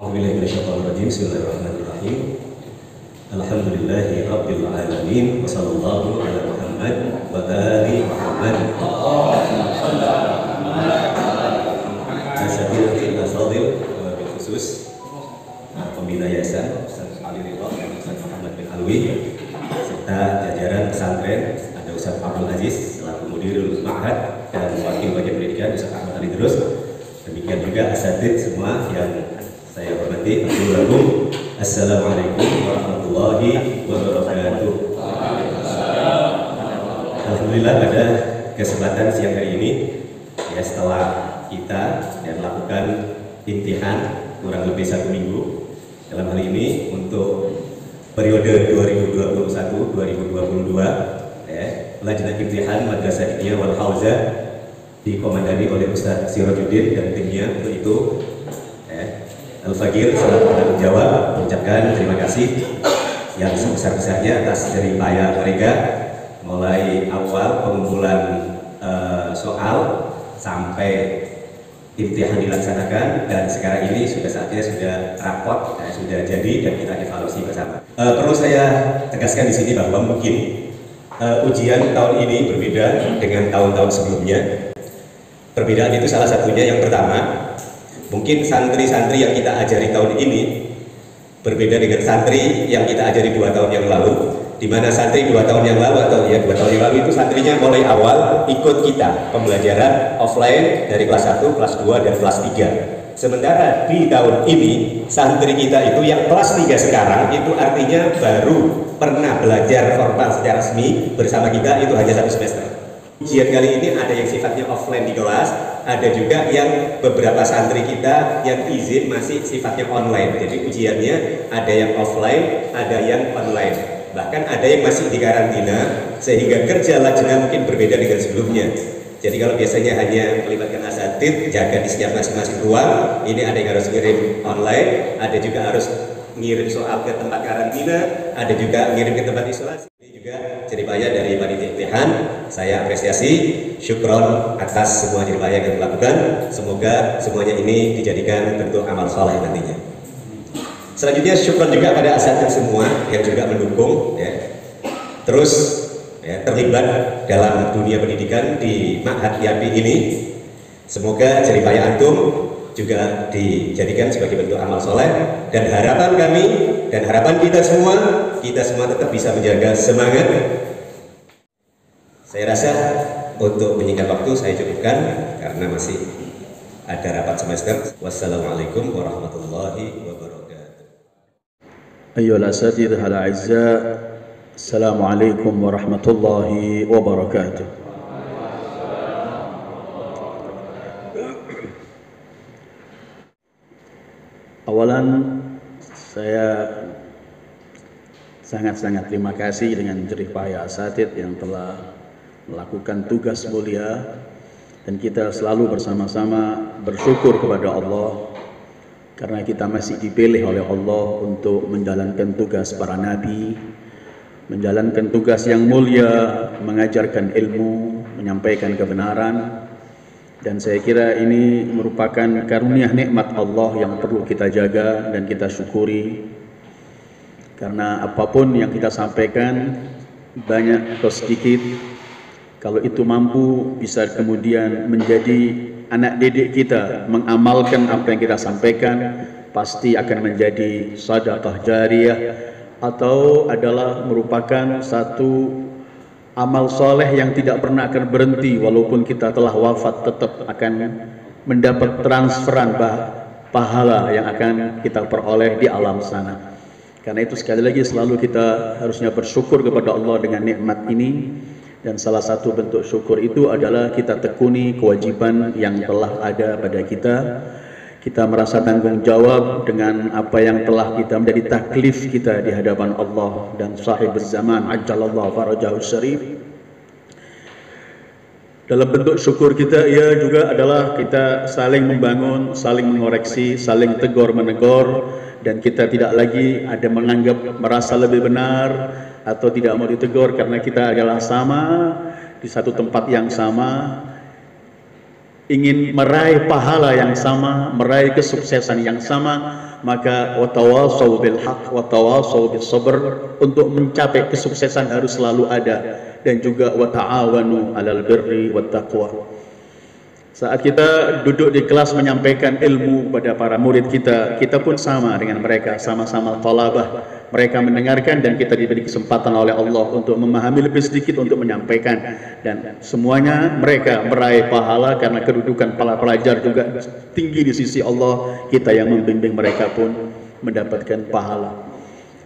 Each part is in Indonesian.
Bismillahirrahmanirrahim. Alhamdulillahi rabbil alamin wa sallallahu ala Muhammad wa ali Muhammad. Asatidzatil asradil wa bil khusus pembina yayasan Ustaz Ali Ridho dan Ustaz Muhammad bin Alwi serta jajaran pesantren, ada Ustaz Abdul Aziz selaku mudirul ma'had dan wakil bagian pendidikan Ustaz Ahmad Ali Terus. Demikian juga asatid semua yang saya hormati. Assalamualaikum warahmatullahi wabarakatuh. Alhamdulillah pada kesempatan siang hari ini, ya setelah kita melakukan imtihan kurang lebih 1 minggu, dalam hal ini untuk periode 2021-2022, Lajnah Imtihan Madrasah Diniyah wal Hauzah dikomandani oleh Ustaz Sirajuddin dan timnya. Untuk itu Al-Fagir selaku penanggung jawab mengucapkan terima kasih yang sebesar-besarnya atas jerih payah mereka mulai awal pengumpulan soal sampai imtihan dilaksanakan, dan sekarang ini sudah saatnya sudah rapot, sudah jadi dan kita evaluasi bersama. Perlu saya tegaskan di sini bahwa mungkin ujian tahun ini berbeda dengan tahun-tahun sebelumnya. Perbedaan itu salah satunya yang pertama, mungkin santri-santri yang kita ajari tahun ini berbeda dengan santri yang kita ajari 2 tahun yang lalu, di mana santri 2 tahun yang lalu atau 2 tahun yang lalu itu santrinya mulai awal ikut kita pembelajaran offline dari kelas 1, kelas 2, dan kelas 3. Sementara di tahun ini santri kita itu yang kelas 3 sekarang itu artinya baru pernah belajar formal secara resmi bersama kita itu hanya 1 semester. Ujian kali ini ada yang sifatnya offline di kelas, ada juga yang beberapa santri kita yang izin masih sifatnya online. Jadi ujiannya ada yang offline, ada yang online. Bahkan ada yang masih di karantina, sehingga kerja lajnah mungkin berbeda dengan sebelumnya. Jadi kalau biasanya hanya melibatkan asatid, jaga di setiap masing-masing ruang, ini ada yang harus ngirim online, ada juga harus ngirim soal ke tempat karantina, ada juga ngirim ke tempat isolasi. Juga jeripaya dari panitia imtihan, saya apresiasi, syukron atas semua jeripaya yang dilakukan. Semoga semuanya ini dijadikan bentuk amal soleh nantinya. Selanjutnya syukron juga pada asatid semua yang juga mendukung, terus terlibat dalam dunia pendidikan di Ma'had YAPI ini. Semoga jeripaya antum juga dijadikan sebagai bentuk amal soleh, dan harapan kami dan harapan kita semua tetap bisa menjaga semangat. Saya rasa untuk menyingkat waktu saya cukupkan karena masih ada rapat semester. Wassalamualaikum warahmatullahi wabarakatuh. Ayyuhal asatidzah al-a'izza, assalamualaikum warahmatullahi wabarakatuh. Awalan saya sangat-sangat terima kasih dengan jerih payah asatid yang telah melakukan tugas mulia, dan kita selalu bersama-sama bersyukur kepada Allah karena kita masih dipilih oleh Allah untuk menjalankan tugas para nabi, menjalankan tugas yang mulia, mengajarkan ilmu, menyampaikan kebenaran. Dan saya kira ini merupakan karunia nikmat Allah yang perlu kita jaga dan kita syukuri. Karena apapun yang kita sampaikan, banyak atau sedikit, kalau itu mampu bisa kemudian menjadi anak didik kita mengamalkan apa yang kita sampaikan, pasti akan menjadi sedekah jariyah atau adalah merupakan satu amal soleh yang tidak pernah akan berhenti. Walaupun kita telah wafat, tetap akan mendapat transferan pahala yang akan kita peroleh di alam sana. Karena itu sekali lagi selalu kita harusnya bersyukur kepada Allah dengan nikmat ini. Dan salah satu bentuk syukur itu adalah kita tekuni kewajiban yang telah ada pada kita. Kita merasa tanggung jawab dengan apa yang telah kita menjadi taklif kita di hadapan Allah dan sahibuz zaman ajjalallahu farajahu syarif. Dalam bentuk syukur kita ia juga adalah kita saling membangun, saling mengoreksi, saling tegur menegur, dan kita tidak lagi ada menganggap merasa lebih benar atau tidak mau ditegur karena kita adalah sama di satu tempat yang sama. Ingin meraih pahala yang sama, meraih kesuksesan yang sama, maka watawasau bil haq watawasau bis sabr, untuk mencapai kesuksesan harus selalu ada, dan juga wata'awanu 'alal birri wat taqwa. Saat kita duduk di kelas menyampaikan ilmu kepada para murid kita, kita pun sama dengan mereka, sama-sama talabah. Mereka mendengarkan dan kita diberi kesempatan oleh Allah untuk memahami lebih sedikit untuk menyampaikan, dan semuanya mereka meraih pahala karena kedudukan para pelajar juga tinggi di sisi Allah. Kita yang membimbing mereka pun mendapatkan pahala.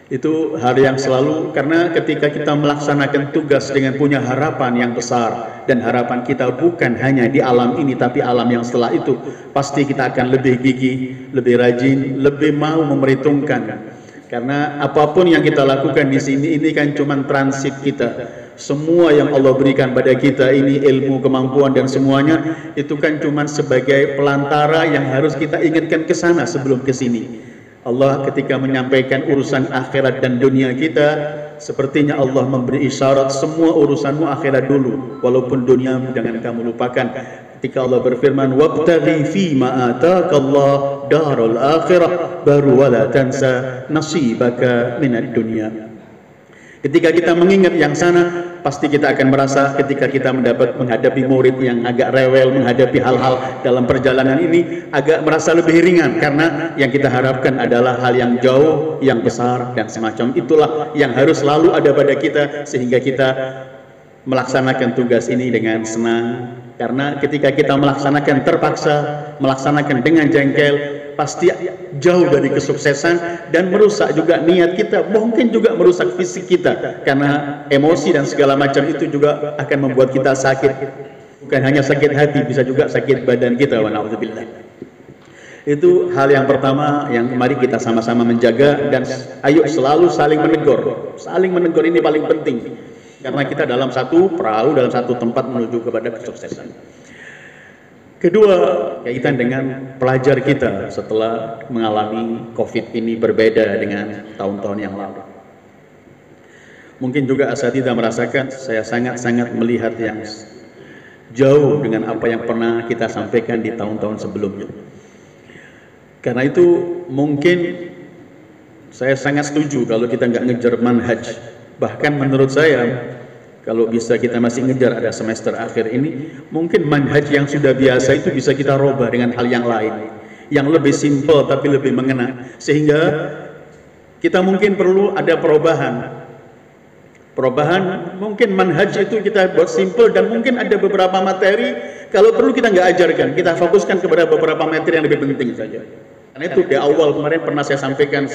Itu hal yang selalu, karena ketika kita melaksanakan tugas dengan punya harapan yang besar, dan harapan kita bukan hanya di alam ini tapi alam yang setelah itu, pasti kita akan lebih gigih, lebih rajin, lebih mau memperhitungkan. Karena apapun yang kita lakukan di sini ini kan cuma transit kita. Semua yang Allah berikan pada kita ini, ilmu, kemampuan dan semuanya itu kan cuma sebagai pelantara yang harus kita ingatkan ke sana sebelum ke sini. Allah ketika menyampaikan urusan akhirat dan dunia kita, sepertinya Allah memberi isyarat semua urusanmu akhirat dulu, walaupun duniamu jangan kamu lupakan. Ketika Allah berfirman, wabtaghi fi ma ataakallah darul akhirah, baru wala tansa nasibaka minad dunya. Ketika kita mengingat yang sana, pasti kita akan merasa ketika kita menghadapi murid yang agak rewel, menghadapi hal-hal dalam perjalanan ini agak merasa lebih ringan, karena yang kita harapkan adalah hal yang jauh, yang besar dan semacam itulah yang harus selalu ada pada kita, sehingga kita melaksanakan tugas ini dengan senang. Karena ketika kita melaksanakan terpaksa, melaksanakan dengan jengkel, pasti jauh dari kesuksesan dan merusak juga niat kita, mungkin juga merusak fisik kita, karena emosi dan segala macam itu juga akan membuat kita sakit. Bukan hanya sakit hati, bisa juga sakit badan kita, wa na'udzubillah. Itu hal yang pertama yang mari kita sama-sama menjaga, dan ayo selalu saling menegur. Saling menegur ini paling penting, karena kita dalam satu perahu, dalam satu tempat menuju kepada kesuksesan. Kedua, kaitan dengan pelajar kita setelah mengalami COVID ini berbeda dengan tahun-tahun yang lalu. Mungkin juga asatidzah merasakan, saya sangat-sangat melihat yang jauh dengan apa yang pernah kita sampaikan di tahun-tahun sebelumnya. Karena itu mungkin saya sangat setuju kalau kita nggak ngejar manhaj. Bahkan menurut saya, kalau bisa kita masih ngejar ada semester akhir ini, mungkin manhaj yang sudah biasa itu bisa kita robah dengan hal yang lain, yang lebih simple tapi lebih mengena, sehingga kita mungkin perlu ada perubahan. Mungkin manhaj itu kita buat simple, dan mungkin ada beberapa materi kalau perlu kita nggak ajarkan, kita fokuskan kepada beberapa materi yang lebih penting saja. Karena itu di awal kemarin pernah saya sampaikan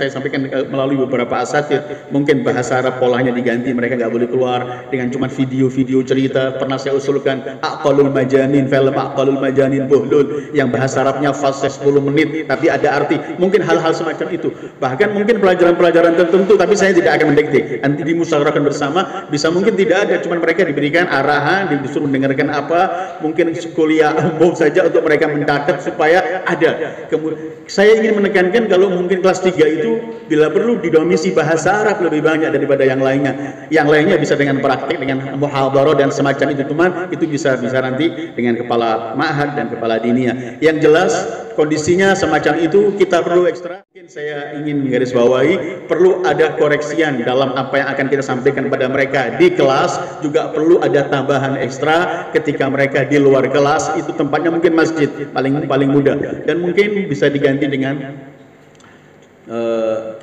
melalui beberapa asatidz, mungkin bahasa Arab polanya diganti, mereka nggak boleh keluar dengan cuma video-video cerita. Pernah saya usulkan Aqalul Majanin, film Aqalul Majanin Buhlul yang bahasa Arabnya fase 10 menit tapi ada arti, mungkin hal-hal semacam itu. Bahkan mungkin pelajaran-pelajaran tertentu, tapi saya tidak akan mendikte, nanti dimusyawarahkan bersama. Bisa mungkin tidak ada, cuma mereka diberikan arahan, disuruh mendengarkan apa, mungkin kuliah umum saja untuk mereka mencatat supaya ada. Kemudian saya ingin menekankan kalau mungkin kelas 3 itu bila perlu didomisi bahasa Arab lebih banyak daripada yang lainnya. Yang lainnya bisa dengan praktik, dengan muhadharah dan semacam itu, teman, itu bisa nanti dengan kepala ma'had dan kepala diniyah. Yang jelas kondisinya semacam itu, kita perlu ekstra. Mungkin saya ingin menggarisbawahi perlu ada koreksian dalam apa yang akan kita sampaikan pada mereka di kelas, juga perlu ada tambahan ekstra ketika mereka di luar kelas. Itu tempatnya mungkin masjid paling mudah, dan mungkin bisa diganti dengan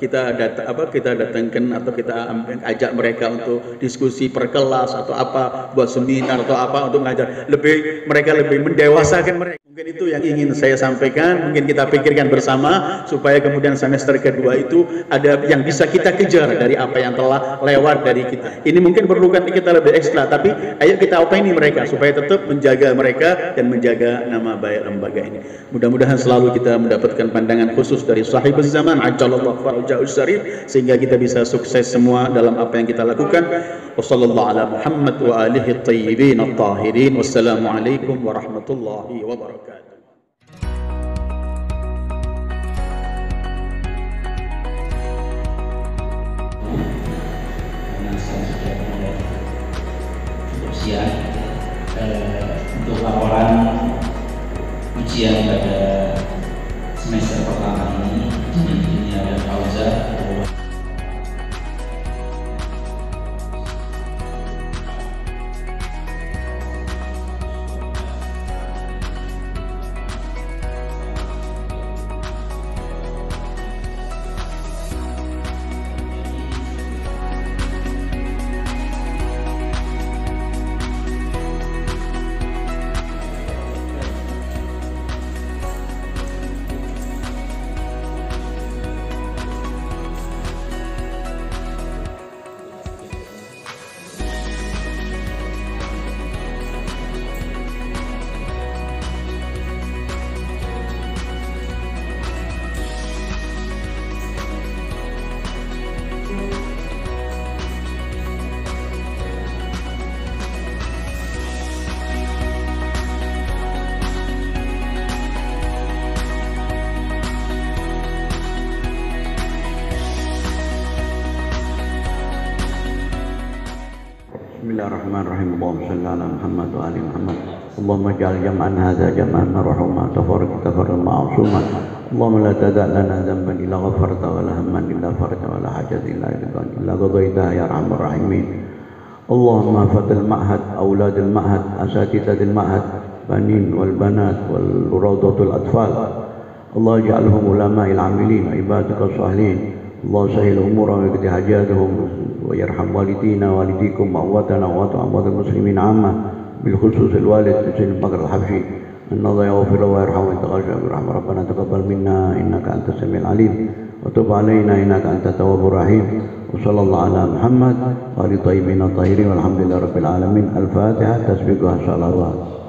kita datangkan atau kita ajak mereka untuk diskusi per kelas atau apa, buat seminar atau apa untuk mengajar mereka lebih mendewasakan mereka. Mungkin itu yang ingin saya sampaikan, mungkin kita pikirkan bersama supaya kemudian semester kedua itu ada yang bisa kita kejar dari apa yang telah lewat dari kita. Ini mungkin perlukan kita lebih ekstra, tapi ayo kita openi mereka supaya tetap menjaga mereka dan menjaga nama baik lembaga ini. Mudah-mudahan selalu kita mendapatkan pandangan khusus dari sahibul zaman ajallallahu farajahu syarif, sehingga kita bisa sukses semua dalam apa yang kita lakukan. Wassallallahu ala Muhammad wa alihi at-tayyibin at-tahirin. Wassalamualaikum warahmatullahi wabarakatuh. Siang untuk laporan ujian pada semester pertama ini Bismillahirrahmanirrahim. Allahumma shalli ala Muhammad wa ali Muhammad. Allahumma ij'al jam'an hadza jam'an marhuma tafarraqan ma'suman. Allahumma la tada' lana dhanban illa ghafarta wa la hamman illa farajta wa la hajat illa qadaitaha ya arhamar rahimin. Allahumma fatil ma'had auladil ma'had asatidatil ma'had banin wal banat wal rawdatul atfal. Allah ij'alhum ulama'il amilin ibadaka salihin. Allah sahil umurahum wa yaqdi hajatahum wa yarham walidina walidikum wa awatana wa amwatal muslimin amma bil khusus al walid Husain Bakar al-Habsyi. Inna Allah yaghfir wa yarham wa yataghashsha bi rahmah rabbana taqabbal minna innaka antas samiul alim wa tub alaina innaka antat tawwabur rahim. Wa sallallahu ala Muhammad wa ali tayyibin tahirin walhamdulillahi rabbil alamin. Al-Fatihah tasbiqu salawat.